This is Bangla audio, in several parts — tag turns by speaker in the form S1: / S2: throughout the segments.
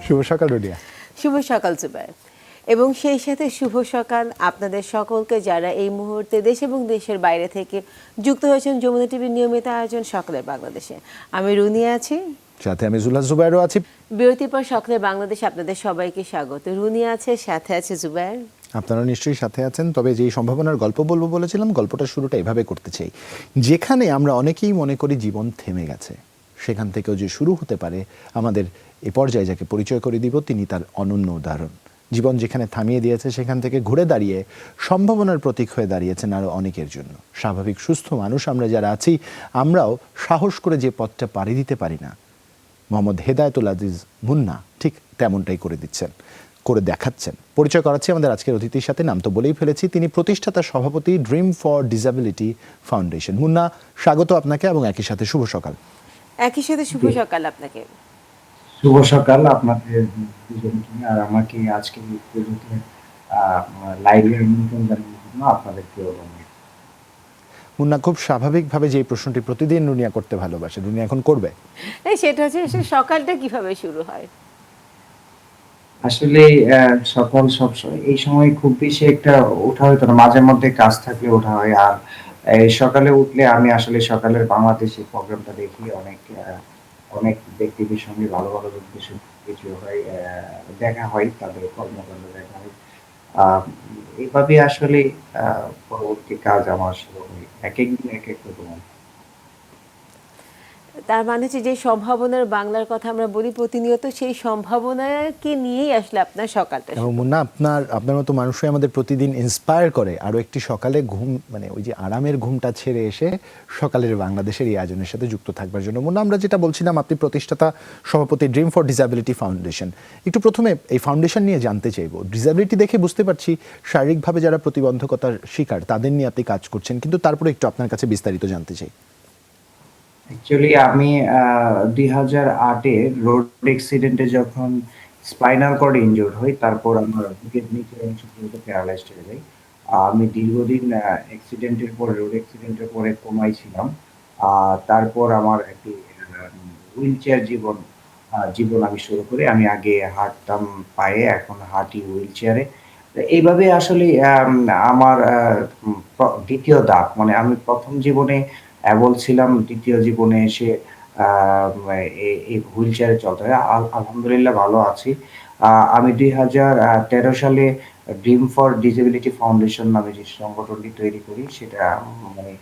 S1: শুভ সকাল রুনিয়া।
S2: শুভ সকাল জুবায়ের, এবং সেই সাথে শুভ সকাল আপনাদের সকলকে যারা এই মুহূর্তে দেশ এবং দেশের বাইরে থেকে যুক্ত হয়েছেন যমুনা টিভির নিয়মিত আয়োজন সকালের বাংলাদেশে। আমি রুনিয়া আছি,
S1: সাথে আমি জুবায়েরও আছি।
S2: বিরতির পর সকালের বাংলাদেশে আপনাদের সবাইকে স্বাগত। রুনিয়া আছে, সাথে আছে জুবায়ের।
S1: আপনারা নিশ্চয়ই সাথে আছেন। তবে যেই সম্ভাবনার গল্প বলবো বলেছিলাম, গল্পটা শুরুটা এভাবে করতে চাই। যেখানে আমরা অনেকেই মনে করি জীবন থেমে গেছে, সেখান থেকেও যে শুরু হতে পারে আমাদের এ পর্যায়ে যাকে পরিচয় করে দিব তিনি তার অনন্য উদাহরণ। জীবন যেখানে থামিয়ে দিয়েছে সেখান থেকে ঘুরে দাঁড়িয়ে সম্ভাবনার প্রতীক হয়ে দাঁড়িয়েছেন আরও অনেকের জন্য। স্বাভাবিক সুস্থ মানুষ আমরা যারা আছি, আমরাও সাহস করে যে পথটা পাড়ি দিতে পারি না, মোহাম্মদ হেদায়েতুল আজিজ মুন্না ঠিক তেমনটাই করে দেখাচ্ছেন। পরিচয় করাচ্ছি আমাদের আজকের অতিথির সাথে। নাম তো বলেই ফেলেছি, তিনি প্রতিষ্ঠাতা সভাপতি dream for disability foundation. Munna, স্বাগত আপনাকে এবং একই সাথে শুভ সকাল।
S2: একই সাথে শুভ সকাল আপনাকে।
S3: শুভ সকাল আপনাদের দুজনকে, আর আমাকে আজকে লাইভে আমন্ত্রণ জানানোর জন্য আপনাদেরকে ধন্যবাদ।
S1: মুন্না, খুব স্বাভাবিকভাবে যে প্রশ্নটি প্রতিদিন রুনিয়া করতে ভালোবাসে, রুনিয়া এখন করবে,
S2: সেটা হচ্ছে সকালটা কিভাবে শুরু হয়?
S3: আসলে সকাল সবসময় এই সময় খুব বেশি একটা ওঠা হয়তো না, মাঝে মধ্যে কাজ থাকলে ওঠা হয়। আর এই সকালে উঠলে আমি আসলে সকালের বাংলাদেশি প্রোগ্রামটা দেখি, অনেক ব্যক্তিদের সঙ্গে ভালো ভালো ব্যক্তিদের সঙ্গে কিছু হয়, দেখা হয়, তাদের কর্মকাণ্ড দেখা হয়। এইভাবে আসলে পরবর্তী কাজ আমার শুরু হয়, এক একদিন এক এক রকম।
S2: তার মানে হচ্ছে যে সম্ভাবনার বাংলার কথা আমরা বলি প্রতিনিয়ত, সেই সম্ভাবনাকে নিয়েই আসলে আপনার সকালটা।
S1: এবং মুন্না, আপনার মতো মানুষই আমাদের প্রতিদিন ইন্সপায়ার করে আরও একটি সকালে ঘুম, মানে ওই যে আরামের ঘুমটা ছেড়ে এসে সকালের বাংলাদেশের এই আয়োজনের সাথে যুক্ত থাকবার জন্য। মুন্না, আমরা যেটা বলছিলাম, আপনি প্রতিষ্ঠাতা সভাপতি ড্রিম ফর ডিসেবিলিটি ফাউন্ডেশন। একটু প্রথমে এই ফাউন্ডেশন নিয়ে জানতে চাইব। ডিসেবিলিটি দেখে বুঝতে পারছি শারীরিকভাবে যারা প্রতিবন্ধকতার শিকার তাদের নিয়ে আপনি কাজ করছেন, কিন্তু তারপরে একটু আপনার কাছে বিস্তারিত জানতে চাই।
S3: অ্যাকচুয়ালি আমি 2008-এ রোড অ্যাক্সিডেন্টে যখন স্পাইনাল কর্ড ইনজুর্ড হই, তারপর আমার বুকের নিচের অংশ পুরোটা প্যারালাইজড হয়ে যায়। আমি দীর্ঘদিন রোড অ্যাক্সিডেন্টের পরে কোমায় ছিলাম। তারপর আমার একটি হুইলচেয়ার জীবন আমি শুরু করি। আমি আগে হাঁটতাম পায়ে, এখন হাঁটি হুইলচেয়ারে। এইভাবে আসলে আমার দ্বিতীয় ধাপ, মানে আমি প্রথম জীবনে বলছিলাম, দ্বিতীয় জীবনে এসে এই হুইল চেয়ারে চলতে হয়। আলহামদুলিল্লাহ ভালো আছি। আমি 2013 সালে ড্রিম ফর ডিসেবিলিটি ফাউন্ডেশন নামে যে সংগঠনটি তৈরি করি, সেটা মানে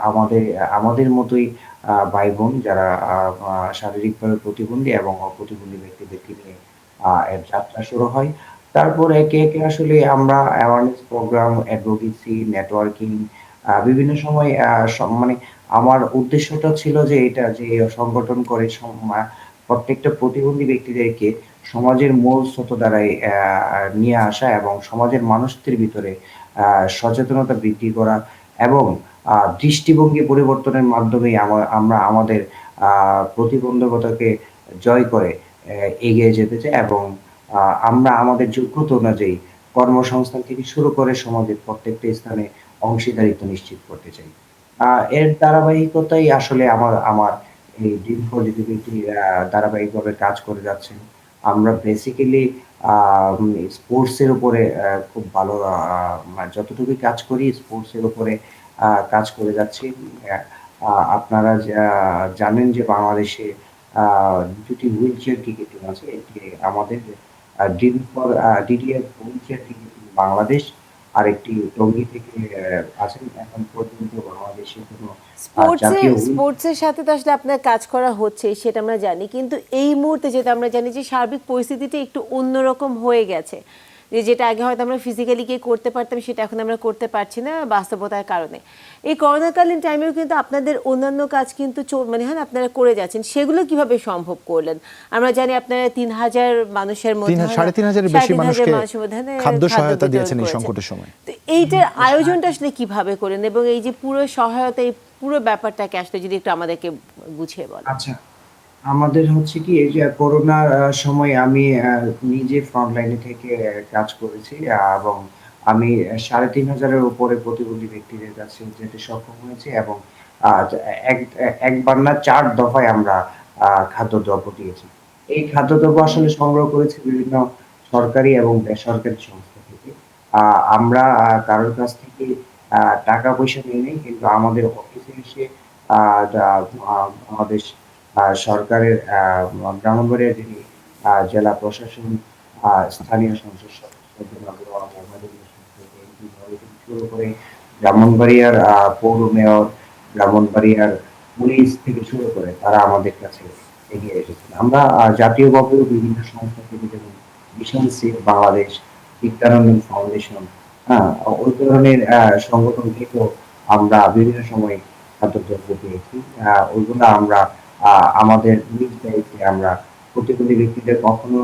S3: আমাদের আমাদের মতোই ভাই বোন যারা শারীরিকভাবে প্রতিবন্ধী এবং অপ্রতিবন্ধী ব্যক্তিদেরকে নিয়ে এর যাত্রা শুরু হয়। তারপর একে একে আসলে আমরা অ্যাওয়ারনেস প্রোগ্রাম, অ্যাডভোকেসি, নেটওয়ার্কিং, বিভিন্ন সময় মানে আমার উদ্দেশ্যটা ছিল যে এটা যে সংগঠন করে প্রত্যেকটা প্রতিবন্ধী ব্যক্তিদেরকে সমাজের মূল স্রোতধারায় নিয়ে আসা এবং সমাজের মানুষদের ভিতরে সচেতনতা বৃদ্ধি করা এবং দৃষ্টিভঙ্গি পরিবর্তনের মাধ্যমে আমরা আমাদের প্রতিবন্ধকতাকে জয় করে এগিয়ে যেতে চাই এবং আমরা আমাদের যোগ্যতা অনুযায়ী কর্মসংস্থান থেকে শুরু করে সমাজের প্রত্যেকটা স্থানে অংশীদারিত্ব নিশ্চিত করতে চাই। এর ধারাবাহিকতাই আসলে আমার এই ড্রিম ফর ডিসেবিলিটি ধারাবাহিকভাবে কাজ করে যাচ্ছে। আমরা বেসিক্যালি স্পোর্টস এর উপরে খুব ভালো, যতটুকু কাজ করি স্পোর্টস এর উপরে কাজ করে যাচ্ছি। আপনারা জানেন যে বাংলাদেশে দুটি হুইল চেয়ার ক্রিকেট টিম আছে। এটি আমাদের dream for DDF wheel chair cricket team Bangladesh, আরেকটি টঙ্গী থেকে আছেন। এখন পর্যন্ত বাংলাদেশে কোনো
S2: স্পোর্টসের সাথে তো আসলে আপনার কাজ করা হচ্ছে, সেটা আমরা জানি, কিন্তু এই মুহূর্তে যেটা আমরা জানি যে সার্বিক পরিস্থিতিটা একটু অন্যরকম হয়ে গেছে, যেটা আগে হয়তো আমরা ফিজিক্যালি গিয়ে করতে পারতাম, সেটা এখন আমরা করতে পারছি না বাস্তবতার কারণে। এই করোনাকালীন টাইমেও কিন্তু আপনাদের অন্যান্য কাজ কিন্তু মানে হ্যাঁ আপনারা করে যাচ্ছেন, সেগুলো কিভাবে সম্ভব করলেন? আমরা জানি আপনারা 3,000 মানুষের মধ্যে
S1: 3,500-এর বেশি মানুষকে খাদ্য সহায়তা দিয়েছেন এই সংকটের সময়।
S2: তো এইটার আয়োজনটা আসলে কিভাবে করেন এবং এই যে পুরো সহায়তা, এই পুরো ব্যাপারটাকে আসলে যদি একটু আমাদেরকে বুঝিয়ে বলেন।
S3: আচ্ছা, আমাদের হচ্ছে কি, এই যে করোনার সময় আমি নিজে ফ্রন্ট লাইনে থেকে কাজ করেছি এবং আমি 3,500-এর উপরে প্রতিবন্ধী ব্যক্তিদের কাছে যেতে সক্ষম হয়েছি এবং একবার না 4 দফায় আমরা খাদ্যদ্রব্য দিয়েছি। এই খাদ্যদ্রব্য আসলে সংগ্রহ করেছি বিভিন্ন সরকারি এবং বেসরকারি সংস্থা থেকে। আমরা কারোর কাছ থেকে টাকা পয়সা নেই নাই। কিন্তু আমাদের অফিসে এসে আ দা আ বাংলাদেশ সরকারের ব্রাহ্মণবাড়িয়া যিনি জেলা প্রশাসন, স্থানীয় সংসদ সদস্য জনাব মোহাম্মদুল হোসেন থেকে এমপি মহোদয় থেকে শুরু করে ব্রাহ্মণবাড়িয়ার পৌর মেয়র, ব্রাহ্মণবাড়িয়ার পুলিশ থেকে শুরু করে তারা আমাদের কাছে এগিয়ে এসেছেন। আমরা জাতীয়ভাবেও বিভিন্ন সংস্থা থেকে যেমন মিশন সেভ বাংলাদেশ, বিদ্যানন্দন ফাউন্ডেশন, হ্যাঁ? ওই ধরনের সংগঠন থেকেও আমরা বিভিন্ন সময় খাদ্যদ্রব্য পেয়েছি। ওইগুলো আমরা আমাদের নিজ দায়িত্বে আমরা প্রতিবন্ধী ব্যক্তিদের কখনো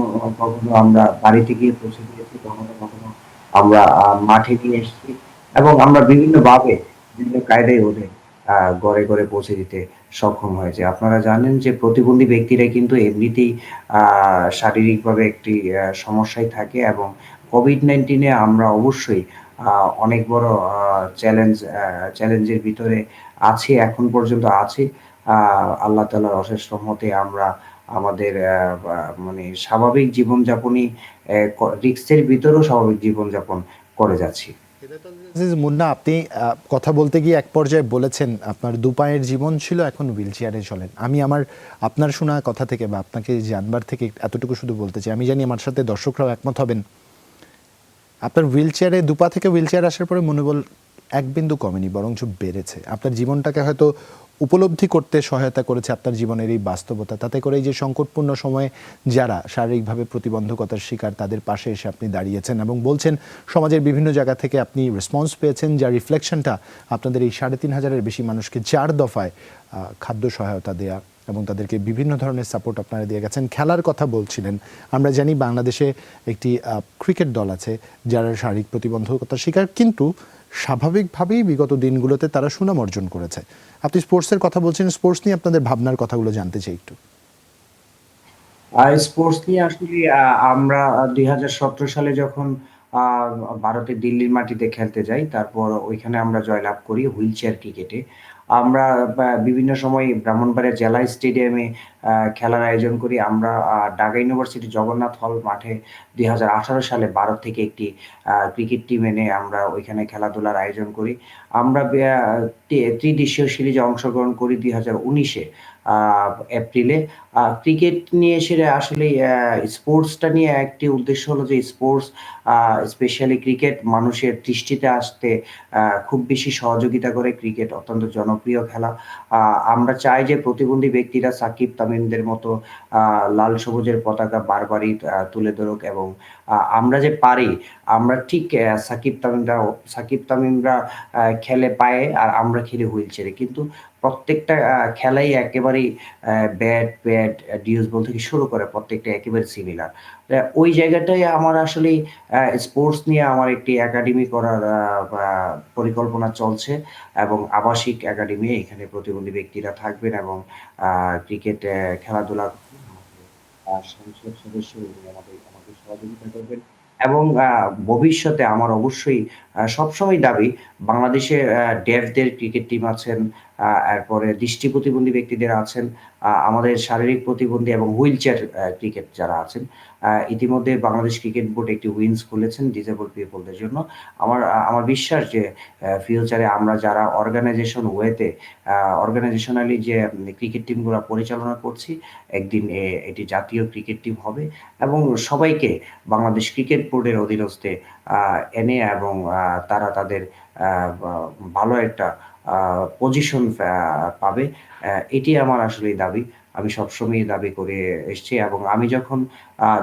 S3: আমরা বাড়িতে গিয়ে পৌঁছে দিয়েছি, কখনো আমরা মাঠে নিয়ে এসেছি এবং আমরা বিভিন্নভাবে বিভিন্ন কায়দায় ওদের ঘরে, ঘরে পৌঁছে দিতে সক্ষম হয়েছে। আপনারা জানেন যে প্রতিবন্ধী ব্যক্তিরা কিন্তু এমনিতেই আ শারীরিকভাবে একটি সমস্যায় থাকে এবং COVID-19 এ আমরা অবশ্যই আ অনেক বড় চ্যালেঞ্জের ভিতরে আছি, এখন পর্যন্ত আছি। আ আল্লাহ তাআলার অশেষ রহমতে আমরা আমাদের বা মানে স্বাভাবিক জীবনযাপনই রিস্কের ভিতরেও স্বাভাবিক জীবনযাপন করে যাচ্ছি।
S1: আজিজ মুন্না, আপনি কথা বলতে গিয়ে এক পর্যায়ে বলেছেন আপনার দুপায়ের জীবন ছিল, এখন হুইল চেয়ারে চলেন। আমি আপনার শোনা কথা থেকে বা আপনাকে জানবার থেকে এতটুকু শুধু বলতে চাই, আমি জানি আমার সাথে দর্শকরাও একমত হবেন, আপনার হুইল চেয়ারে দুপা থেকে হুইল চেয়ার আসার পরে মনোবল এক বিন্দু কমেনি, বরঞ্চ বেড়েছে। আপনার জীবনটাকে হয়তো উপলব্ধি করতে সহায়তা করেছে আপনার জীবনের এই বাস্তবতা। তাতে করে এই যে সংকটপূর্ণ সময়ে যারা শারীরিকভাবে প্রতিবন্ধকতার শিকার, তাদের পাশে এসে আপনি দাঁড়িয়েছেন এবং বলছেন সমাজের বিভিন্ন জায়গা থেকে আপনি রেসপন্স পেয়েছেন, যার রিফ্লেকশনটা আপনাদের এই ৩,৫০০-এর বেশি মানুষকে ৪ দফায় খাদ্য সহায়তা দেয়া এবং তাদেরকে বিভিন্ন ধরনের সাপোর্ট আপনারা দিয়ে গেছেন। খেলার কথা বলছিলেন, আমরা জানি বাংলাদেশে একটি ক্রিকেট দল আছে যারা শারীরিক প্রতিবন্ধকতার শিকার, কিন্তু স্বাভাবিকভাবেই বিগত দিনগুলোতে তারা সুনাম অর্জন করেছে। আপনি স্পোর্টসের কথা বলছেন, স্পোর্টস নিয়ে আপনাদের ভাবনার কথাগুলো জানতে চাই একটু।
S3: স্পোর্টস নিয়ে আসলে আমরা ২০১৭ সালে যখন আ ভারতের দিল্লির মাটিতে খেলতে যাই, তারপর ওইখানে আমরা জয়লাভ করি হুইলচেয়ার ক্রিকেটে। আমরা বিভিন্ন সময় ব্রাহ্মণবাড়িয়া জেলা স্টেডিয়ামে খেলার আয়োজন করি। আমরা ঢাকা ইউনিভার্সিটি জগন্নাথ হল মাঠে ২০১৮ সালে ভারত থেকে একটি ক্রিকেট টিম এনে আমরা ওইখানে খেলাধুলার আয়োজন করি। আমরা ত্রিদেশীয় সিরিজে অংশগ্রহণ করি ২০১৯ এ এপ্রিলে। ক্রিকেট নিয়ে এসে আসলেই স্পোর্টসটা নিয়ে একটি উদ্দেশ্য হলো যে স্পোর্টস স্পেশালি ক্রিকেট মানুষের দৃষ্টিতে আসতে খুব বেশি সহযোগিতা করে। ক্রিকেট অত্যন্ত জনপ্রিয় খেলা। আ আমরা চাই যে প্রতিবন্ধী ব্যক্তিরা সাকিব তামিমদের মতো আ লাল সবুজের পতাকা বারবারই তুলে ধরুক এবং আমরা যে পারি, আমরা ঠিক সাকিব তামিমরা খেলে পায়ে আর আমরা খেলি হুইল চেয়ারে। কিন্তু প্রত্যেকটা খেলাই একেবারেই ব্যাট, ডিউস বল থেকে শুরু করে প্রত্যেকটা একেবারে সিমিলার। ওই জায়গাটায় আমার আসলেই স্পোর্টস নিয়ে আমার একটি একাডেমি করার বা পরিকল্পনা চলছে এবং আবাসিক একাডেমি, এখানে প্রতিবন্ধী ব্যক্তিরা থাকবেন এবং ক্রিকেট খেলাধুলা করবেন। আমাদের সংসদ সদস্য উনি আমাকে সহযোগিতা করবেন এবং ভবিষ্যতে আমার অবশ্যই সবসময় দাবি বাংলাদেশে ডেফদের ক্রিকেট টিম আছেন, এরপরে দৃষ্টি প্রতিবন্ধী ব্যক্তিদের আছেন, আমাদের শারীরিক প্রতিবন্ধী এবং হুইল চেয়ার ক্রিকেট যারা আছেন। ইতিমধ্যে বাংলাদেশ ক্রিকেট বোর্ড একটি উইংস খুলেছেন ডিসেবল পিপলদের জন্য। আমার বিশ্বাস যে ফিউচারে আমরা যারা অর্গানাইজেশন ওয়েতে অর্গানাইজেশনালি যে ক্রিকেট টিমগুলা পরিচালনা করছি, একদিন এটি জাতীয় ক্রিকেট টিম হবে এবং সবাইকে বাংলাদেশ ক্রিকেট বোর্ডের অধীনস্থে এনে এবং তারা তাদের বা ভালো একটা পজিশন পাবে। এটি আমার আসলেই দাবি। আমি সবসময়ই দাবি করে এসছি এবং আমি যখন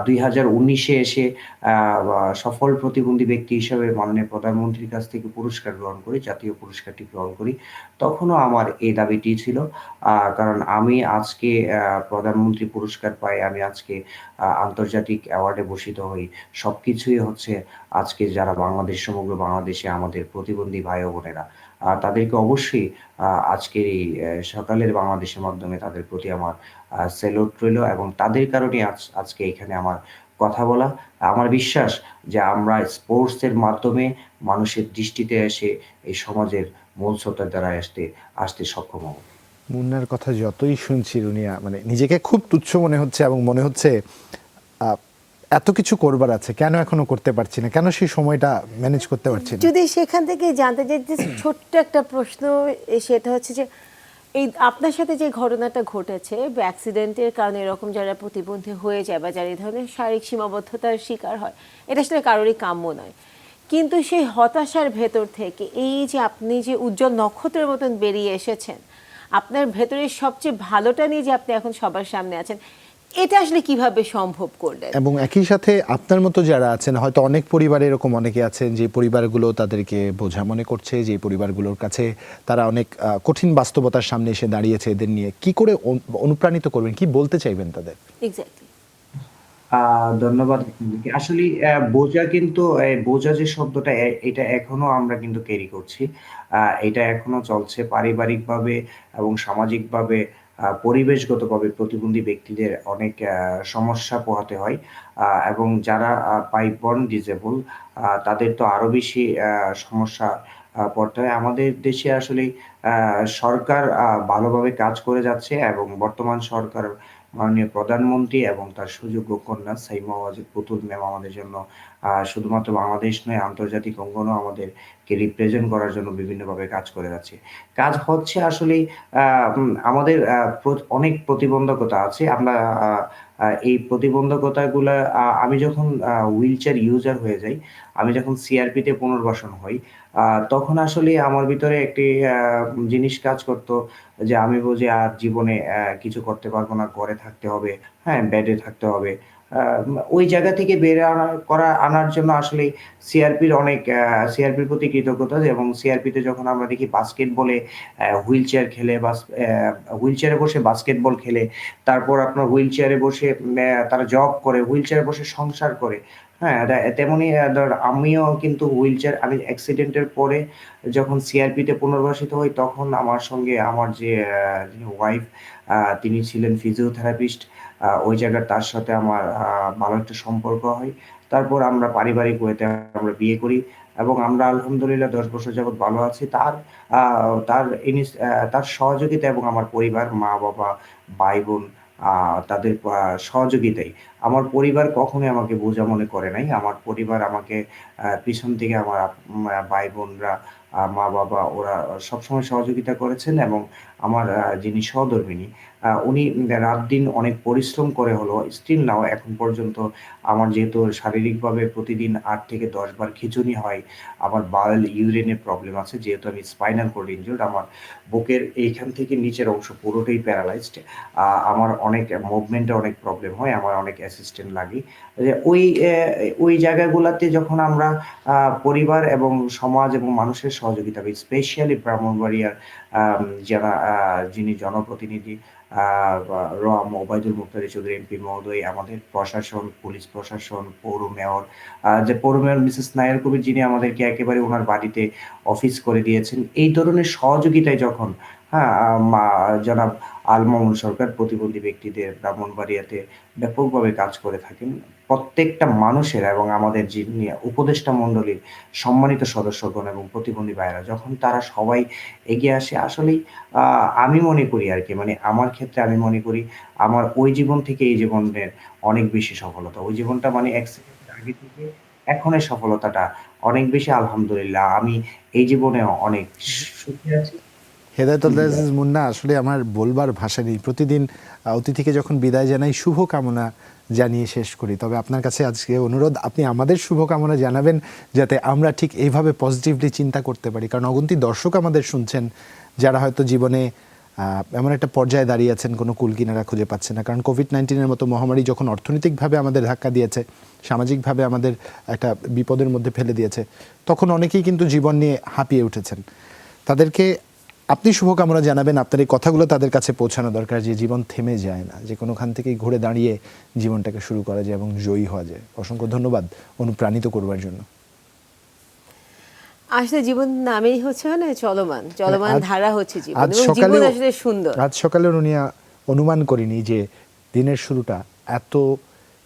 S3: ২০১৯ এ এসে আ বা সফল প্রতিবন্ধী ব্যক্তি হিসেবে মাননীয় প্রধানমন্ত্রীর কাছ থেকে পুরস্কার গ্রহণ করি, জাতীয় পুরস্কারটি গ্রহণ করি। তখনও আমার এই দাবিটি ছিল। কারণ আমি আজকে প্রধানমন্ত্রী পুরস্কার পাই, আমি আজকে আন্তর্জাতিক অ্যাওয়ার্ডে ভূষিত হই। সবকিছুই হচ্ছে আজকে যারা সমগ্র বাংলাদেশে আমাদের প্রতিবন্ধী ভাই ও বোনেরা, তাদেরকে অবশ্যই আজকের এই সকালের বাংলাদেশের মাধ্যমে তাদের প্রতি আমার সেলুট রইলো এবং তাদের কারণেই আজকে এখানে আমার কথা বলা। আমার বিশ্বাস যে আমরা স্পোর্টস এর মাধ্যমে মানুষের দৃষ্টিতে এসে এই সমাজের মূল স্রোতের দ্বারায় আসতে সক্ষম হব।
S1: মুন্নার কথা যতই শুনছি রুনিয়া, মানে নিজেকে খুব তুচ্ছ মনে হচ্ছে এবং মনে হচ্ছে আহ, এত কিছু করবার আছে, কেন এখনো করতে পারছি না, কেন সেই সময়টা ম্যানেজ করতে পারছি না।
S2: যদি সেখান থেকে জানতে চাই যে ছোট্ট একটা প্রশ্ন, সেটা হচ্ছে যে এই আপনার সাথে যে ঘটনাটা ঘটেছে অ্যাক্সিডেন্টের কারণে এরকম যারা প্রতিবন্ধী হয়ে যায় বা যারা এই ধরনের শারীরিক সীমাবদ্ধতার শিকার হয়, এটা আসলে কারোরই কাম্য নয়। কিন্তু সেই হতাশার ভেতর থেকে এই যে আপনি যে উজ্জ্বল নক্ষত্রের মতন বেরিয়ে এসেছেন, আপনার ভেতরের সবচেয়ে ভালোটা নিয়ে যে আপনি এখন সবার সামনে আছেন, এটা আসলে কিভাবে সম্ভব করলেন?
S1: এবং একই সাথে আপনার মতো যারা আছেন, হয়তো অনেক পরিবারে এরকম অনেকে আছেন যে পরিবারগুলো তাদেরকে বোঝা মনে করছে, যে পরিবারগুলোর কাছে তারা অনেক কঠিন বাস্তবতার সামনে এসে দাঁড়িয়েছে, এদের নিয়ে কি করে অনুপ্রাণিত করবেন, কি বলতে চাইবেন তাদের?
S2: এক্স্যাক্টলি।
S3: ধন্যবাদ আপনাকে। আসলে বোঝা কিন্তু বোঝা যে শব্দটা এটা এখনো আমরা কিন্তু ক্যারি করছি। এটা এখনো চলছে পারিবারিকভাবে এবং সামাজিকভাবে, পরিবেশগতভাবে প্রতিবন্ধী ব্যক্তিদের অনেক সমস্যা পোহাতে হয়। এবং যারা বাই বর্ন ডিসেবল, তাদের তো আরো বেশি সমস্যা পড়তে হয়। আমাদের দেশে আসলে সরকার ভালোভাবে কাজ করে যাচ্ছে এবং বর্তমান সরকার মাননীয় প্রধানমন্ত্রী এবং তার সুযোগ্য কন্যা সাইমা ওয়াজেদ পুতুল ম্যাম আমাদের জন্য শুধুমাত্র বাংলাদেশ নয়, আন্তর্জাতিক অঙ্গনেও আমাদেরকে রিপ্রেজেন্ট করার জন্য বিভিন্নভাবে কাজ করে যাচ্ছে। কাজ হচ্ছে আসলেই আমাদের অনেক প্রতিবন্ধকতা আছে। আমরা আ আ এই প্রতিবন্ধকতাগুলা, আমি যখন হুইলচেয়ার ইউজার হয়ে যাই, আমি যখন সিআরপিতে পুনর্বাসন হই, আ তখন আসলে আমার ভিতরে একটি জিনিস কাজ করত যে আমি বুঝি আর জীবনে কিছু করতে পারব না। ঘরে থাকতে হবে, হ্যাঁ? বেডে থাকতে হবে। ওই জায়গা থেকে বের আনার জন্য আসলেই সিআরপির প্রতি কৃতজ্ঞতা, এবং সিআরপিতে যখন আমরা দেখি বাস্কেটবলে হুইলচেয়ারে বসে বাস্কেটবল খেলে, তারপর আপনার হুইলচেয়ারে বসে তারা জব করে, হুইলচেয়ারে বসে সংসার করে, হ্যাঁ? তেমনি আমিও কিন্তু আমি অ্যাক্সিডেন্টের পরে যখন সিআরপিতে পুনর্বাসিত হই, তখন আমার সঙ্গে আমার যে যিনি ওয়াইফ, তিনি ছিলেন ফিজিওথেরাপিস্ট। ওই জায়গায় তার সাথে আমার ভালো একটা সম্পর্ক হয়। তারপর আমরা পারিবারিক ওয়েতে আমরা বিয়ে করি এবং আমরা আলহামদুলিল্লাহ ১০ বছর যাবৎ ভালো আছি। আ তার সহযোগিতা এবং আমার পরিবার, মা-বাবা, ভাই-বোন, আ তাদের সহযোগিতায় আমার পরিবার কখনোই আমাকে বোঝা মনে করে নাই। আমার পরিবার আমাকে পিছন থেকে আমার ভাই-বোনরা, মা-বাবা, ওরা সবসময় সহযোগিতা করেছেন এবং আমার যিনি সহধর্মিণী, উনি রাত-দিন অনেক পরিশ্রম করে হলেও স্টিল নাও এখন পর্যন্ত আমার যেহেতু শারীরিকভাবে প্রতিদিন ৮ থেকে ১০ বার খিঁচুনি হয়, আমার বাউল ইউরিনের প্রবলেম আছে। যেহেতু আমি স্পাইনাল কর্ড ইনজুরড, আমার বুকের এইখান থেকে নিচের অংশ পুরোটাই প্যারালাইজড। আমার অনেক মুভমেন্টে অনেক প্রবলেম হয়। আমার অনেক অ্যাসিস্ট্যান্ট লাগে। যে ওই জায়গাগুলাতে যখন আমরা আ পরিবার এবং সমাজ এবং মানুষের সহযোগিতা পাই, স্পেশালি ব্রাহ্মণবাড়িয়ার যারা যিনি জনপ্রতিনিধি, আ বা ওবায়দুল মুক্তাদির চৌধুরী এমপি মহোদয়, আমাদের প্রশাসন, পুলিশ প্রশাসন, পৌর মেয়র, যে পৌর মেয়র মিসেস নায়ার কবির, যিনি আমাদেরকে একেবারে উনার বাড়িতে অফিস করে দিয়েছেন। এই ধরনের সহযোগিতায় যখন, হ্যাঁ? জনাব মামুন সরকার প্রতিবন্ধী ব্যক্তিদের ব্রাহ্মণবাড়িয়াতে ব্যাপকভাবে কাজ করে থাকেন। প্রত্যেকটা মানুষের এবং আমাদের যিনি উপদেষ্টা মণ্ডলীর সম্মানিত সদস্যগণ এবং প্রতিবন্ধী ভাইয়েরা, যখন তারা সবাই এগিয়ে আসে, আসলেই আমি মনে করি আরকি, মানে আমার ক্ষেত্রে আমি মনে করি আমার ওই জীবন থেকে এই জীবনের অনেক বেশি সফলতা। ওই জীবনটা মানে অ্যাক্সিডেন্টের আগে থেকে এখনের সফলতাটা অনেক বেশি, আলহামদুলিল্লাহ। আমি এই জীবনেও অনেক সুখী আছি।
S1: হেদায়েতুল আজিজ মুন্না, আসলে আমার বলবার ভাষা নেই। প্রতিদিন অতিথিকে যখন বিদায় জানাই, শুভকামনা জানিয়ে শেষ করি। তবে আপনার কাছে আজকে অনুরোধ, আপনি আমাদের শুভকামনা জানাবেন যাতে আমরা ঠিক এইভাবে পজিটিভলি চিন্তা করতে পারি। কারণ অগুন্তি দর্শক আমাদের শুনছেন, যারা হয়তো জীবনে এমন একটা পর্যায়ে দাঁড়িয়ে আছেন, কোনো কুল কিনারা খুঁজে পাচ্ছে না। কারণ কোভিড-19 মতো মহামারী যখন অর্থনৈতিকভাবে আমাদের ধাক্কা দিয়েছে, সামাজিকভাবে আমাদের একটা বিপদের মধ্যে ফেলে দিয়েছে, তখন অনেকেই কিন্তু জীবন নিয়ে হাঁপিয়ে উঠেছেন। তাদেরকে আপনি শুভকামনা জানাবেন, আপনার এই কথাগুলো তাদের কাছে পৌঁছানো দরকার, যে জীবন থেমে যায় না, যে কোনোখান থেকেই ঘুরে দাঁড়িয়ে জীবনটাকে শুরু করা যায় এবং জয়ী হওয়া যায়। অসংখ্য ধন্যবাদ অনুপ্রাণিত করবার জন্য।
S2: আসলে জীবন নামেই হচ্ছে মানে চলমান ধারা হচ্ছে জীবন,
S1: আজ
S2: এবং জীবন আসলে সুন্দর।
S1: আজ সকালে রুনিয়া অনুমান করিনি যে দিনের শুরুটা এত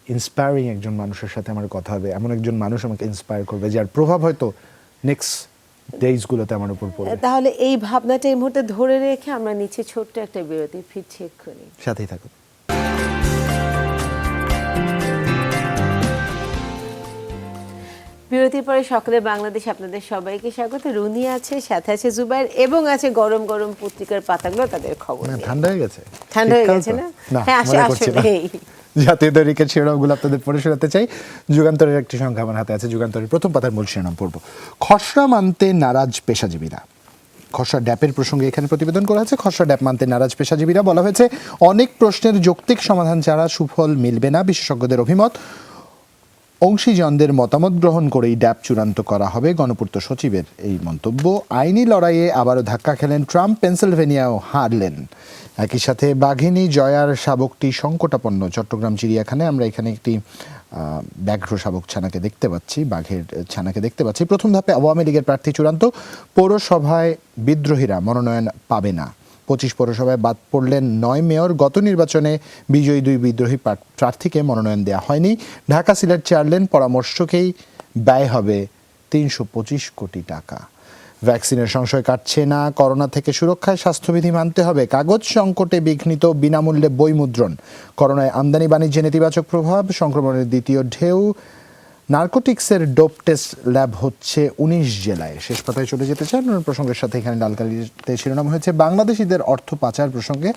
S1: ইন্সপায়ারিং একজন মানুষের সাথে আমার কথা হবে, এমন একজন মানুষ আমাকে ইন্সপায়ার করবে, যার প্রভাব হয়তো নেক্সট ডেইজগুলোতে আমার উপর পড়বে।
S2: তাহলে এই ভাবনাটা এই মুহূর্তে ধরে রেখে আমরা নিচে ছোট্ট একটা বিরতি, ফিরছি এক্ষুনি।
S1: সাথেই থাকুন।
S2: বিরতির পরে সকলে বাংলাদেশ আপনাদের সবাইকে স্বাগত। রুনি আছে, সাথে আছে জুবাইর, এবং আছে গরম গরম পত্রিকার পাতাগুলো তাদের খবর নিয়ে।
S1: ঠান্ডা হয়ে গেছে,
S2: ঠান্ডা হয়ে
S1: শীতকাল
S2: গেছে
S1: তো?
S2: না?
S1: না,
S2: হ্যাঁ,
S1: মনে করছি না।
S2: আসলেই।
S1: জাতীয় দৈনিকের শিরোনামগুলো আপনাদের পড়ে শোনাতে চাই। যুগান্তরের একটি সংখ্যা আমার হাতে আছে। যুগান্তরের প্রথম পাতার মূল শিরোনাম পড়ব। খসড়া মানতে নারাজ পেশাজীবীরা। খসড়া ড্যাপের প্রসঙ্গে এখানে প্রতিবেদন করা হয়েছে। খসড়া ড্যাপ মানতে নারাজ পেশাজীবীরা। বলা হয়েছে অনেক প্রশ্নের যৌক্তিক সমাধান ছাড়া সুফল মিলবে না, বিশেষজ্ঞদের অভিমত। অংশীজনদের মতামত গ্রহণ করেই ড্যাপ চূড়ান্ত করা হবে, গণপূর্ত সচিবের এই মন্তব্য। আইনি লড়াইয়ে আবারও ধাক্কা খেলেন ট্রাম্প, পেনসিলভেনিয়াও হারলেন। একই সাথে বাঘিনী জয়ার শাবকটি সংকটাপন্ন চট্টগ্রাম চিড়িয়াখানায়। আমরা এখানে একটি ব্যাঘ্র শাবক ছানাকে দেখতে পাচ্ছি, বাঘের ছানাকে দেখতে পাচ্ছি। প্রথম ধাপে আওয়ামী লীগের প্রার্থী চূড়ান্ত। পৌরসভায় বিদ্রোহীরা মনোনয়ন পাবে না। 25 পৌরসভায় বাদ পড়লেন 9 মেয়র। গত নির্বাচনে বিজয়ী 2 বিদ্রোহী প্রার্থীকে মনোনয়ন দেওয়া হয়নি। ঢাকা সিলেট চেয়ারম্যান পরামর্শকেই ব্যয় হবে 325 কোটি টাকা। ভ্যাকসিনের সংশয় কাটছে না। করোনা থেকে সুরক্ষায় স্বাস্থ্যবিধি মানতে হবে। কাগজ সংকটে বিঘ্নিত বিনামূল্যে বই মুদ্রণ। করোনায় আমদানি বাণিজ্যে নেতিবাচক প্রভাব। সংক্রমণের দ্বিতীয় ঢেউ। নার্কোটিক্সের ডোপ টেস্ট ল্যাব হচ্ছে 19 জেলায়। শেষ পাতায় চলে যেতে চাই অন্য প্রসঙ্গের সাথে। এখানে লালকালিতে শিরোনাম হয়েছে বাংলাদেশিদের অর্থ পাচার প্রসঙ্গে।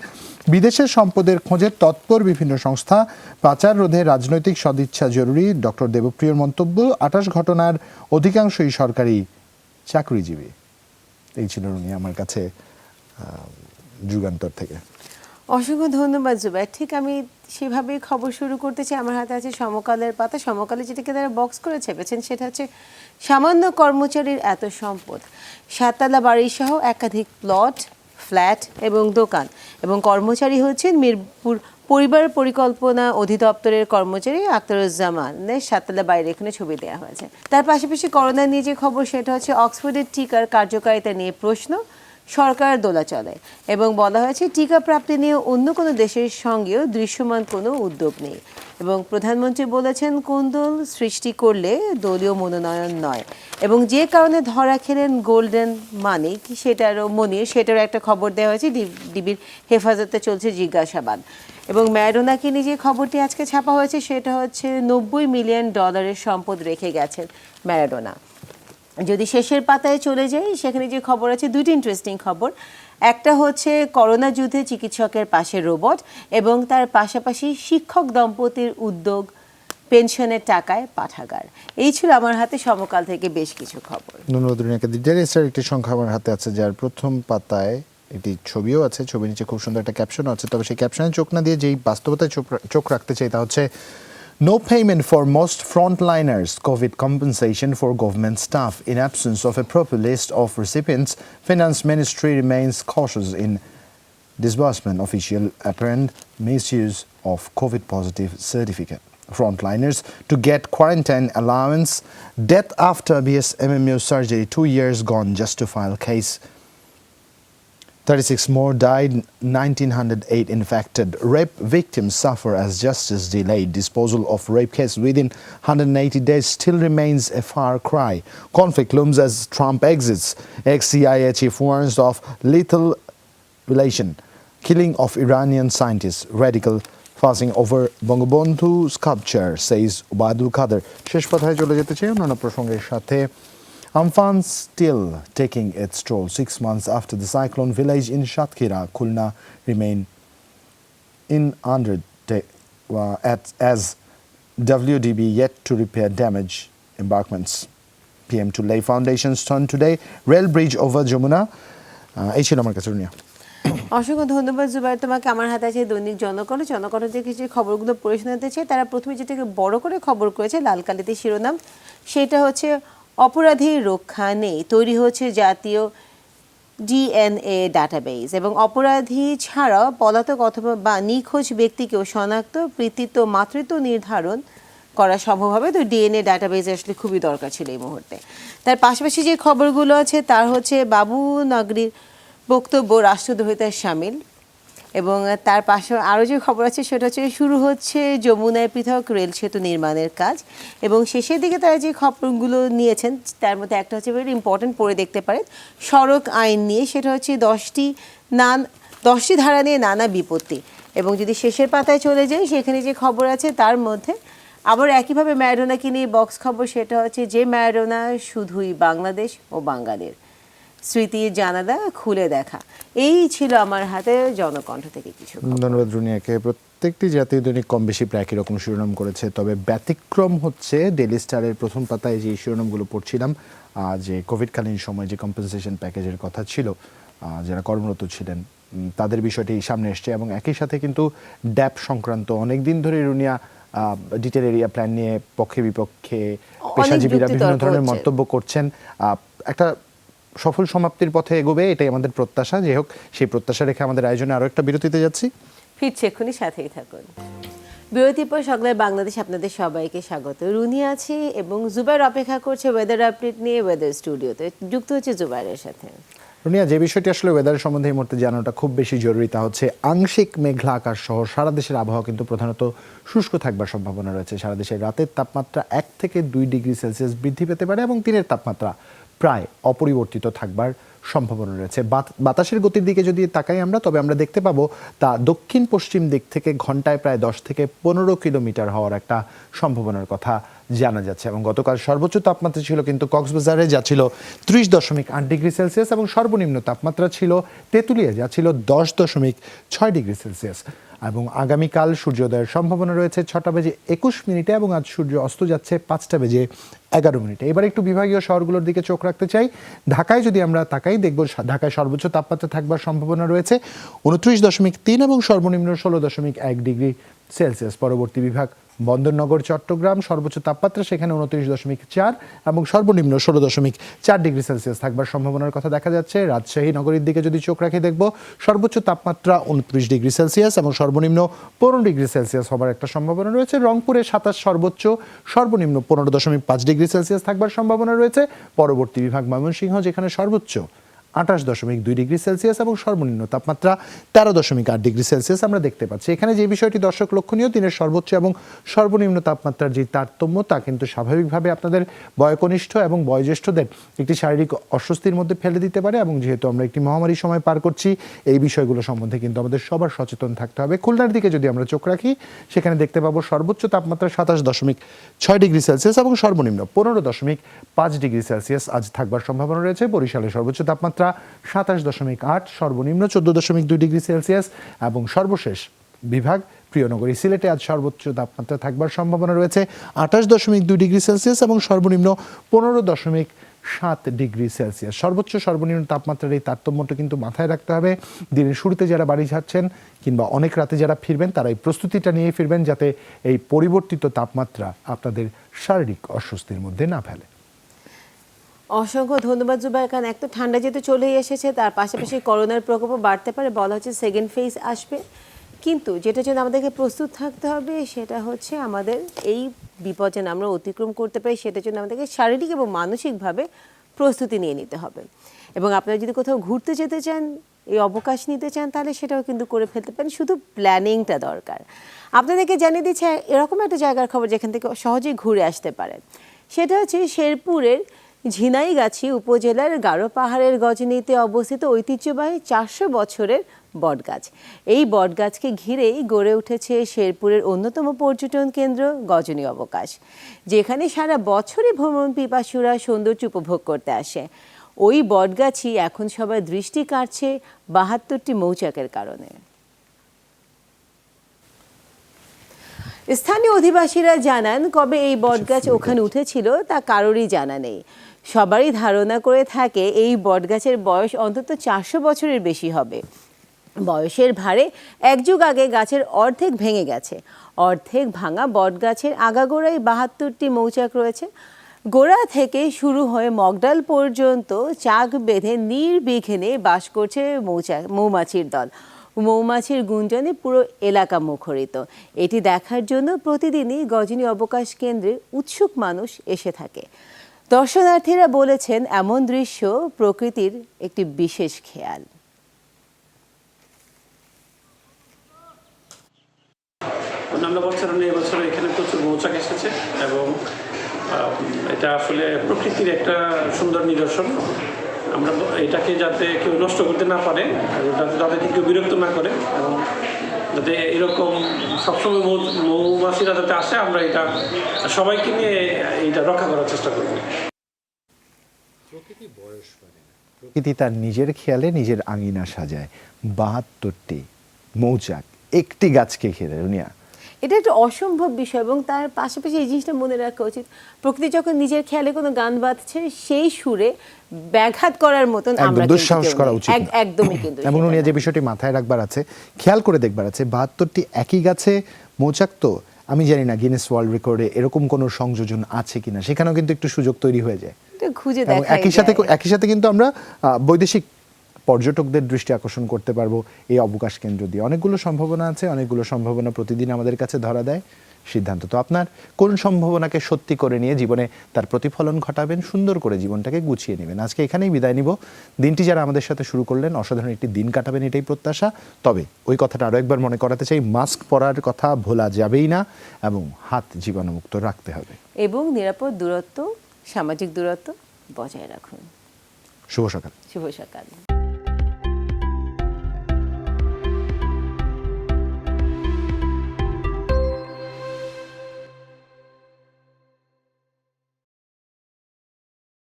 S1: বিদেশের সম্পদের খোঁজে তৎপর বিভিন্ন সংস্থা। পাচার রোধে রাজনৈতিক সদিচ্ছা জরুরি, ডক্টর দেবপ্রিয়র মন্তব্য। 28 ঘটনার অধিকাংশই সরকারি চাকরিজীবী। এই ছিল রুনি আমার কাছে যুগান্তর থেকে।
S2: অসংখ্য ধন্যবাদ জুবাইর। ঠিক আমি সেভাবেই খবর শুরু করতে চাই। আমার হাতে আছে সমকালের পাতা। সমকালে যেটাকে তারা বক্স করে ছেপেছেন সেটা হচ্ছে সামান্য কর্মচারীর এত সম্পদ। 7 তলা বাড়ি সহ একাধিক প্লট, ফ্ল্যাট এবং দোকান, এবং কর্মচারী হচ্ছেন মিরপুর পরিবার পরিকল্পনা অধিদপ্তরের কর্মচারী আখতারুজ্জামানের 7 তলা বাড়ির এখানে ছবি দেওয়া হয়েছে। তার পাশাপাশি করোনা নিয়ে যে খবর সেটা হচ্ছে অক্সফোর্ডের টিকার কার্যকারিতা নিয়ে প্রশ্ন, সরকার দোলাচলে, এবং বলা হয়েছে টিকা প্রাপ্তি নিয়ে অন্য কোনো দেশের সঙ্গেও দৃশ্যমান কোনো উদ্যোগ নেই। এবং প্রধানমন্ত্রী বলেছেন কোন্দল সৃষ্টি করলে দলীয় মনোনয়ন নয়, এবং যে কারণে ধরা খেলেন গোল্ডেন মানিক সেটারও একটা খবর দেওয়া হয়েছে। ডিবির হেফাজতে চলছে জিজ্ঞাসাবাদ। এবং ম্যারাডোনাকে নিয়ে যে খবরটি আজকে ছাপা হয়েছে সেটা হচ্ছে $90 মিলিয়ন সম্পদ রেখে গেছেন ম্যারাডোনা। যদি শেষের পাতায় চলে যাই, সেখানে যে খবর আছে, 2টি ইন্টারেস্টিং খবর। একটা হচ্ছে করোনা যুদ্ধে চিকিৎসকের পাশে রোবট, এবং তার পাশাপাশি শিক্ষক দম্পতির উদ্যোগ পেনশনের টাকায় পাঠাগার। এই ছিল আমার হাতে সমকাল থেকে বেশ কিছু খবর।
S1: একটি সংখ্যা আমার হাতে আছে, যার প্রথম পাতায় একটি ছবিও আছে। ছবির নিচে খুব সুন্দর একটা ক্যাপশনও আছে। তবে সেই ক্যাপশনে চোখ না দিয়ে যেই বাস্তবতায় চোখ রাখতে চাই তা হচ্ছে no payment for most frontliners, COVID compensation for government staff. In absence of a proper list of recipients, Finance Ministry remains cautious in disbursement. Official apparent misuse of COVID positive certificate. Frontliners to get quarantine allowance. Death after BSMMU surgery, 2 years gone just to file case. 36 more died, 1,908 infected. Rape victims suffer as justice delayed. Disposal of rape case within 180 days still remains a far cry. Conflict looms as Trump exits. Ex-CIA chief warns of lethal relation. Killing of Iranian scientists. Radical fussing over Bangabandhu sculpture, says Ubaidul Qadir. শেষ পাতায় চলে যেতে চাই অন্যান্য প্রসঙ্গের সাথে। Amphan still taking its toll 6 months after the cyclone. Village in Shatkhira, Khulna remain in under as WDB yet to repair damaged embankments. PM to lay foundations stone today. Rail bridge over Jamuna. এই ছিল আমার কাছে রুনিয়া।
S2: অসংখ্য ধন্যবাদ জুবাইর তোমাকে। আমার হাতে আছে দৈনিক জনকণ্ঠ থেকে যে খবরগুলো পড়ে শোনাতে চাই। তারা প্রথমে যেটাকে বড় করে খবর করেছে, লাল কালিতে শিরোনাম, সেটা হচ্ছে অপরাধীর রক্ষা নেই, তৈরি হচ্ছে জাতীয় ডিএনএ ডাটাবেজ, এবং অপরাধী ছাড়াও পলাতক অথবা নিখোঁজ ব্যক্তিকেও শনাক্ত, কৃতিত্ব, মাতৃত্ব নির্ধারণ করা সম্ভব হবে। তো ডিএনএ ডাটাবেজ আসলে খুবই দরকার ছিল এই মুহূর্তে। তার পাশাপাশি যে খবরগুলো আছে তার হচ্ছে বাবু নগরীর বক্তব্য রাষ্ট্রদ্রোহিতার সামিল, এবং তার পাশে আরও যে খবর আছে সেটা হচ্ছে শুরু হচ্ছে যমুনায় পৃথক রেল সেতু নির্মাণের কাজ, এবং শেষের দিকে তারা যে খবরগুলো নিয়েছেন তার মধ্যে একটা হচ্ছে ভেরি ইম্পর্টেন্ট, পড়ে দেখতে পারেন, সড়ক আইন নিয়ে। সেটা হচ্ছে 10টি ধারা নিয়ে নানা বিপত্তি। এবং যদি শেষের পাতায় চলে যাই সেখানে যে খবর আছে তার মধ্যে আবার একইভাবে ম্যারাডোনাকে নিয়ে বক্স খবর, সেটা হচ্ছে যে ম্যারাডোনা শুধুই বাংলাদেশ ও বাঙালির, স্মৃতির জানালা খুলে দেখা। এই ছিল আমার হাতে জনকণ্ঠ থেকে কিছু খবর।
S1: ধন্যবাদ রুনিয়াকে। প্রত্যেকটি জাতীয় দৈনিক কম বেশি প্রায় একই রকম শিরোনাম করেছে, তবে ব্যতিক্রম হচ্ছে ডেইলি স্টারের প্রথম পাতায় যে শিরোনামগুলো পড়ছিলাম, যে কোভিডকালীন সময় যে কম্পেনসেশন প্যাকেজের কথা ছিল, যারা কর্মরত ছিলেন তাদের বিষয়টি সামনে এসছে, এবং একই সাথে কিন্তু ড্যাপ সংক্রান্ত অনেক দিন ধরে রুনিয়া ডিটেল এরিয়া প্ল্যান নিয়ে পক্ষে বিপক্ষে পেশাজীবীরা বিভিন্ন ধরনের মন্তব্য করছেন। একটা সফল সমাপ্তির পথে এগোবে, এটাই আমাদের প্রত্যাশা। যাই হোক, সেই প্রত্যাশা রেখে আমাদের আয়োজনে আরও একটা বিরতিতে যাচ্ছি,
S2: ফিরছে এক্ষুনি, সাথেই থাকুন। বিরতির পর সকালের বাংলাদেশ আপনাদের সবাইকে স্বাগত। রুনি আছে এবং জুবাইর অপেক্ষা করছে ওয়েদার আপডেট নিয়ে ওয়েদার স্টুডিওতে। যুক্ত হচ্ছে জুবাইরের সাথে।
S1: রুনিয়া, যে বিষয়টি আসলে ওয়েদারের সম্বন্ধে এই মুহূর্তে জানাটা খুব বেশি জরুরি, তা হচ্ছে আংশিক মেঘলা আকাশ সহ সারা দেশের আবহাওয়া কিন্তু প্রধানত শুষ্ক থাকবার সম্ভাবনা রয়েছে। সারা দেশের রাতের তাপমাত্রা 1 থেকে 2 ডিগ্রি সেলসিয়াস বৃদ্ধি পেতে পারে এবং দিনের তাপমাত্রা প্রায় অপরিবর্তিত থাকবার সম্ভাবনা রয়েছে। বাতাসের গতির দিকে যদি তাকাই আমরা, তবে আমরা দেখতে পাবো তা দক্ষিণ পশ্চিম দিক থেকে ঘন্টায় প্রায় 10 থেকে 15 কিলোমিটার হওয়ার একটা সম্ভাবনার কথা জানা যাচ্ছে। এবং গতকাল সর্বোচ্চ তাপমাত্রা ছিল কিন্তু কক্সবাজারে, যা ছিল 30.8 ডিগ্রি সেলসিয়াস, এবং সর্বনিম্ন তাপমাত্রা ছিল তেঁতুলিয়া, যা ছিল 10.6 ডিগ্রি সেলসিয়াস। এবং আগামীকাল সূর্যোদয়ের সম্ভাবনা রয়েছে 6:21 এবং আজ সূর্য অস্ত যাচ্ছে 5:11। এবার একটু বিভাগীয় শহরগুলোর দিকে চোখ রাখতে চাই। ঢাকায় যদি আমরা তাকাই, দেখব ঢাকায় সর্বোচ্চ তাপমাত্রা থাকবার সম্ভাবনা রয়েছে 29.3 এবং সর্বনিম্ন 16.1 ডিগ্রি সেলসিয়াস। পরবর্তী বিভাগ বন্দরনগর চট্টগ্রাম, সর্বোচ্চ তাপমাত্রা সেখানে 29.4 এবং সর্বনিম্ন 16.4 ডিগ্রি সেলসিয়াস থাকবার সম্ভাবনার কথা দেখা যাচ্ছে। রাজশাহী নগরীর দিকে যদি চোখ রাখে, দেখব সর্বোচ্চ তাপমাত্রা 29 ডিগ্রি সেলসিয়াস এবং সর্বনিম্ন 15 ডিগ্রি সেলসিয়াস হবার একটা সম্ভাবনা রয়েছে। রংপুরে 27 সর্বোচ্চ, সর্বনিম্ন 15.5 ডিগ্রি সেলসিয়াস থাকবার সম্ভাবনা রয়েছে। পরবর্তী বিভাগ ময়মনসিংহ, যেখানে সর্বোচ্চ 28.2 ডিগ্রি সেলসিয়াস এবং সর্বনিম্ন তাপমাত্রা 13.8 ডিগ্রি সেলসিয়াস আমরা দেখতে পাচ্ছি। এখানে যে বিষয়টি দর্শক লক্ষণীয়, দিনের সর্বোচ্চ এবং সর্বনিম্ন তাপমাত্রার যে তারতম্য, তা কিন্তু স্বাভাবিকভাবে আপনাদের বয়কনিষ্ঠ এবং বয়োজ্যেষ্ঠদের একটি শারীরিক অস্বস্তির মধ্যে ফেলে দিতে পারে। এবং যেহেতু আমরা একটি মহামারী সময় পার করছি, এই বিষয়গুলো সম্বন্ধে কিন্তু আমাদের সবার সচেতন থাকতে হবে। খুলনার দিকে যদি আমরা চোখ রাখি, সেখানে দেখতে পাবো সর্বোচ্চ তাপমাত্রা 27.6 ডিগ্রি সেলসিয়াস এবং সর্বনিম্ন 15.5 ডিগ্রি সেলসিয়াস আজ থাকবার সম্ভাবনা রয়েছে। বরিশালে সর্বোচ্চ তাপমাত্রা 27.8, সর্বনিম্ন 14.2 ডিগ্রি সেলসিয়াস এবং সর্বশেষ বিভাগ প্রিয়নগরী সিলেটে আজ সর্বোচ্চ তাপমাত্রা থাকবার সম্ভাবনা রয়েছে 28.2 ডিগ্রি সেলসিয়াস এবং সর্বনিম্ন 15.7 ডিগ্রি সেলসিয়াস। সর্বোচ্চ সর্বনিম্ন তাপমাত্রার এই তারতম্যটা কিন্তু মাথায় রাখতে হবে। দিনের শুরুতে যারা বাড়ি যাচ্ছেন কিংবা অনেক রাতে যারা ফিরবেন, তারা এই প্রস্তুতিটা নিয়ে ফিরবেন, যাতে এই পরিবর্তিত তাপমাত্রা আপনাদের শারীরিক অস্বস্তির মধ্যে না ফেলে।
S2: অসংখ্য ধন্যবাদ জুবাইর খান। এক তো ঠান্ডা যেহেতু চলেই এসেছে, তার পাশাপাশি করোনার প্রকোপও বাড়তে পারে, বলা হচ্ছে সেকেন্ড ফেজ আসবে। কিন্তু যেটার জন্য আমাদেরকে প্রস্তুত থাকতে হবে সেটা হচ্ছে আমাদের এই বিপদ যেন আমরা অতিক্রম করতে পারি, সেটার জন্য আমাদেরকে শারীরিক এবং মানসিকভাবে প্রস্তুতি নিয়ে নিতে হবে। এবং আপনারা যদি কোথাও ঘুরতে যেতে চান, এই অবকাশ নিতে চান, তাহলে সেটাও কিন্তু করে ফেলতে পারেন, শুধু প্ল্যানিংটা দরকার। আপনাদেরকে জানিয়ে দিচ্ছে এরকম একটা জায়গার খবর যেখান থেকে সহজেই ঘুরে আসতে পারেন। সেটা হচ্ছে শেরপুরের ঝিনাইগাছি উপজেলার গারো পাহাড়ের গজনীতে অবস্থিত ঐতিহ্যবাহী 400 বছরের বটগাছ। এই বটগাছকে ঘিরেই গড়ে উঠেছে শেরপুরের অন্যতম পর্যটন কেন্দ্র গজনী অবকাশ, যেখানে সারা বছরই ভ্রমণ পিপাসুরা সৌন্দর্য উপভোগ করতে আসে। ওই বটগাছই এখন সবার দৃষ্টি কাড়ছে 72টি মৌচাকের কারণে। স্থানীয় অধিবাসীরা জানান, কবে এই বটগাছ ওখানে উঠেছিল তা কারোরই জানা নেই। সবারই ধারণা করে থাকে এই বটগাছের বয়স অন্তত 400 বছরের বেশি হবে। বয়সের ভারে এক যুগ আগে গাছের অর্ধেক ভেঙে গেছে। অর্ধেক ভাঙা বটগাছের আগাগোড়ায় 72টি মৌচাক রয়েছে। গোড়া থেকে শুরু হয়ে মগডাল পর্যন্ত চাক বেঁধে নির্বিঘ্নে বাস করছে মৌমাছির দল। মৌমাছির গুঞ্জনে পুরো এলাকা মুখরিত। এটি দেখার জন্য প্রতিদিনই গজনী অবকাশ কেন্দ্রে উৎসুক মানুষ এসে থাকে। দর্শনার্থীরা বলেছেন, এমন দৃশ্য প্রকৃতির একটি বিশেষ খেয়াল।
S4: অন্যান্য বছরের এই বছর এখানে প্রচুর মৌচাক এসেছে এবং এটা আসলে প্রকৃতির একটা সুন্দর নিদর্শন। আমরা এটাকে যাতে কেউ নষ্ট করতে না পারে, যাতে তাদেরকে কেউ বিরক্ত না করে এবং যাতে এরকম সবসময় মৌমাছিরা যাতে আসে, আমরা এটা সবাইকে নিয়ে এটা রক্ষা করার চেষ্টা করব।
S1: প্রকৃতি তার নিজের খেয়ালে নিজের আঙিনা সাজায়। ৭২টি মৌচাক একটি গাছকে ঘিরে। দুনিয়া
S2: এটা একটা অসম্ভব বিষয় এবং তার পাশাপাশি এই জিনিসটা মনে রাখা উচিত, প্রকৃতি যখন নিজের খেয়ালে কোনো গান বাজছে সেই সুরে ব্যাঘাত করার মতন
S1: একদম
S2: আমরা
S1: দুঃসাহস করা উচিত না।
S2: একদমই কিন্তু
S1: এবং
S2: সেটা
S1: উনি
S2: না।
S1: যে বিষয়টি মাথায় রাখবার আছে, খেয়াল করে দেখবার আছে, ৭২টি একই গাছে মৌচাক, তো আমি জানি না গিনেস ওয়ার্ল্ড রেকর্ডে এরকম কোনো সংযোজন আছে কিনা, সেখানেও কিন্তু একটু সুযোগ তৈরি হয়ে যায়।
S2: এটা খুঁজে
S1: এবং
S2: দেখা
S1: একই সাথে কিন্তু আমরা বৈদেশিক পর্যটকদের দৃষ্টি আকর্ষণ করতে পারবো এই অবকাশ কেন্দ্র দিয়ে। অনেকগুলো সম্ভাবনা আছে, অনেকগুলো সম্ভাবনা প্রতিদিন আমাদের কাছে ধরা দেয়। সিদ্ধান্ত তো আপনার, কোন সম্ভাবনাকে সত্যি করে নিয়ে জীবনে তার প্রতিফলন ঘটাবেন, সুন্দর করে জীবনটাকে গুছিয়ে নেবেন। আজকে এখানেই বিদায় নিব। দিনটি যারা আমাদের সাথে শুরু করলেন, অসাধারণ একটি দিন কাটাবেন এটাই প্রত্যাশা। তবে ওই কথাটা আরও একবার মনে করাতে চাই, মাস্ক পরার কথা ভোলা যাবেই না এবং হাত জীবাণুমুক্ত রাখতে হবে
S2: এবং নিরাপদ দূরত্ব, সামাজিক দূরত্ব বজায় রাখুন।
S1: শুভ সকাল।
S2: শুভ সকাল।